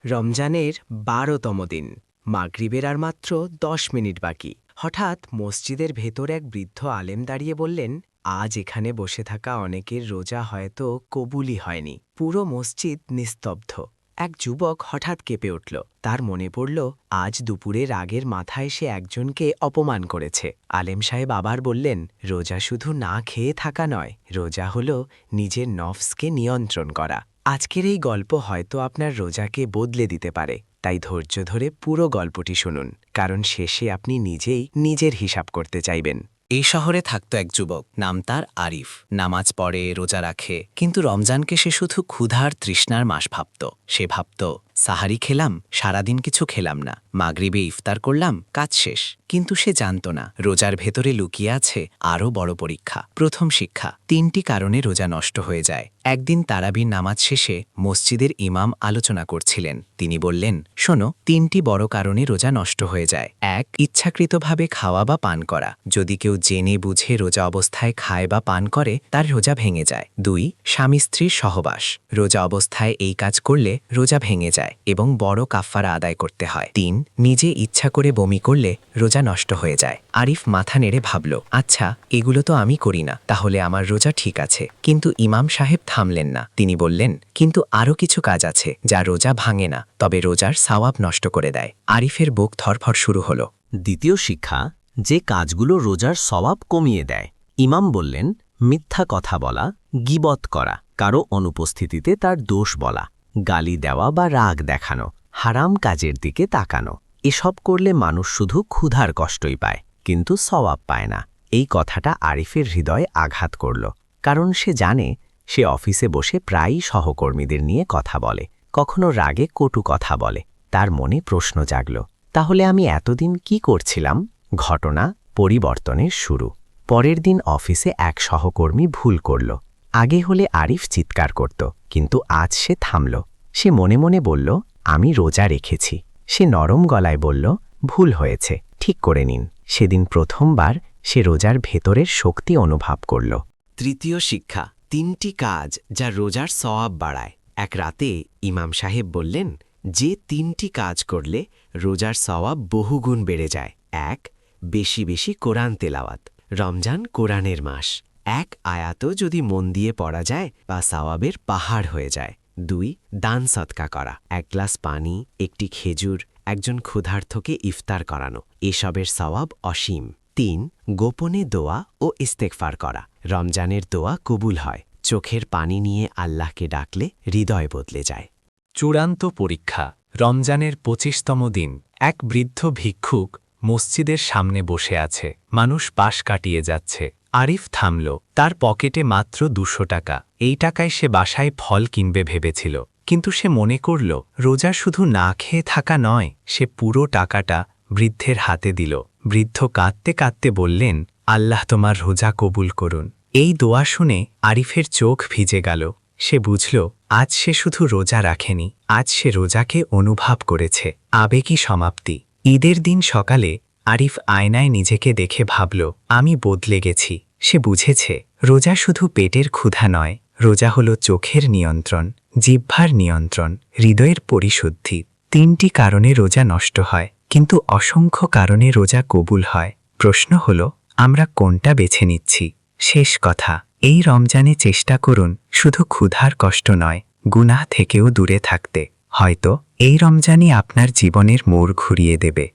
রমজানের ১২তম দিন, মাগরিবের আর মাত্র ১০ মিনিট বাকি। হঠাৎ মসজিদের ভেতর এক বৃদ্ধ আলেম দাঁড়িয়ে বললেন, আজ এখানে বসে থাকা অনেকের রোজা হয়তো কবুলই হয়নি। পুরো মসজিদ নিস্তব্ধ। এক যুবক হঠাৎ কেঁপে উঠল। তার মনে পড়ল, আজ দুপুরে রাগের মাথায় সে একজনকে অপমান করেছে। আলেম সাহেব আবার বললেন, রোজা শুধু না খেয়ে থাকা নয়, রোজা হল নিজের নফসকে নিয়ন্ত্রণ করা। আজকের এই গল্প হয়তো আপনার রোজাকে বদলে দিতে পারে। তাই ধৈর্য ধরে পুরো গল্পটি শুনুন, কারণ শেষে আপনি নিজেই নিজের হিসাব করতে চাইবেন। এই শহরে থাকত এক যুবক, নাম তার আরিফ। নামাজ পড়ে, রোজা রাখে, কিন্তু রমজানকে সে শুধু ক্ষুধার তৃষ্ণার মাস ভাবত। সে ভাবত, সাহারি খেলাম, সারাদিন কিছু খেলাম না, মাগরিবে ইফতার করলাম, কাজ শেষ। কিন্তু সে জানত না, রোজার ভেতরে লুকিয়ে আছে আরও বড় পরীক্ষা। প্রথম শিক্ষা, ৩টি কারণে রোজা নষ্ট হয়ে যায়। একদিন তারাবির নামাজ শেষে মসজিদের ইমাম আলোচনা করছিলেন। তিনি বললেন, শোনো, ৩টি বড় কারণে রোজা নষ্ট হয়ে যায়। ১, ইচ্ছাকৃতভাবে খাওয়া বা পান করা। যদি কেউ জেনে বুঝে রোজা অবস্থায় খায় বা পান করে, তার রোজা ভেঙে যায়। ২, স্বামী স্ত্রীর সহবাস। রোজা অবস্থায় এই কাজ করলে রোজা ভেঙে যায় এবং বড় কাফফারা আদায় করতে হয়। ৩, নিজে ইচ্ছা করে বমি করলে রোজা নষ্ট হয়ে যায়। আরিফ মাথা নেড়ে ভাবল, আচ্ছা, এগুলো তো আমি করি না, তাহলে আমার রোজা ঠিক আছে। কিন্তু ইমাম সাহেব থামলেন না। তিনি বললেন, কিন্তু আরও কিছু কাজ আছে যা রোজা ভাঙে না, তবে রোজার সওয়াব নষ্ট করে দেয়। আরিফের বুক ধরফর শুরু হলো। দ্বিতীয় শিক্ষা, যে কাজগুলো রোজার সওয়াব কমিয়ে দেয়। ইমাম বললেন, মিথ্যা কথা বলা, গীবত করা, কারো অনুপস্থিতিতে তার দোষ বলা, গালি দেওয়া বা রাগ দেখানো, হারাম কাজের দিকে তাকানো। এসব করলে মানুষ শুধু ক্ষুধার কষ্টই পায়, কিন্তু সওয়াব পায় না। এই কথাটা আরিফের হৃদয়ে আঘাত করল, কারণ সে জানে সে অফিসে বসে প্রায়ই সহকর্মীদের নিয়ে কথা বলে, কখনো রাগে কটু কথা বলে। তার মনে প্রশ্ন জাগল, তাহলে আমি এতদিন কি করছিলাম? ঘটনা পরিবর্তনের শুরু। পরের দিন অফিসে এক সহকর্মী ভুল করল। আগে হলে আরিফ চিৎকার করত, কিন্তু আজ সে থামল। সে মনে মনে বলল, আমি রোজা রেখেছি। সে নরম গলায় বলল, ভুল হয়েছে, ঠিক করে নিন। সেদিন প্রথমবার সে রোজার ভেতরের শক্তি অনুভব করল। তৃতীয় শিক্ষা, ৩টি কাজ যা রোজার সওয়াব বাড়ায়। এক রাতে ইমাম সাহেব বললেন, যে ৩টি কাজ করলে রোজার সওয়াব বহুগুণ বেড়ে যায়। ১, বেশি বেশি কোরআন তেলাওয়াত। রমজান কোরআনের মাস। এক আয়াতও যদি মন দিয়ে পড়া যায় বা সওয়াবের পাহাড় হয়ে যায়। ২, দান সৎকা করা। ১ গ্লাস পানি, একটি খেজুর, একজন ক্ষুধার্তকে ইফতার করানো। এসবের সওয়াব অসীম। ৩, গোপনে দোয়া ও ইস্তেগফার করা। রমজানের দোয়া কবুল হয়। চোখের পানি নিয়ে আল্লাহকে ডাকলে হৃদয় বদলে যায়। চূড়ান্ত পরীক্ষা, রমজানের ২৫তম দিন। এক বৃদ্ধ ভিক্ষুক মসজিদের সামনে বসে আছে। মানুষ পাশ কাটিয়ে যাচ্ছে। আরিফ থামল। তার পকেটে মাত্র ২০০ টাকা। এই টাকায় সে বাসায় ফল কিনবে ভেবেছিল, কিন্তু সে মনে করল, রোজা শুধু না খেয়ে থাকা নয়। সে পুরো টাকাটা বৃদ্ধের হাতে দিল। বৃদ্ধ কাঁদতে কাঁদতে বললেন, আল্লাহ তোমার রোজা কবুল করুন। এই দোয়া শুনে আরিফের চোখ ভিজে গেল। সে বুঝল, আজ সে শুধু রোজা রাখেনি, আজ সে রোজাকে অনুভব করেছে। আবেগী সমাপ্তি। ঈদের দিন সকালে আরিফ আয়নায় নিজেকে দেখে ভাবল, আমি বদলে গেছি। সে বুঝেছে, রোজা শুধু পেটের ক্ষুধা নয়, রোজা হলো চোখের নিয়ন্ত্রণ, জিহ্বার নিয়ন্ত্রণ, হৃদয়ের পরিশুদ্ধি। ৩টি কারণে রোজা নষ্ট হয়, কিন্তু অসংখ্য কারণে রোজা কবুল হয়। প্রশ্ন হল, আমরা কোনটা বেছে নিচ্ছি? শেষ কথা, এই রমজানে চেষ্টা করুন শুধু ক্ষুধার কষ্ট নয়, গুনাহ থেকেও দূরে থাকতে। হয়তো এই রমজানই আপনার জীবনের মোড় ঘুরিয়ে দেবে।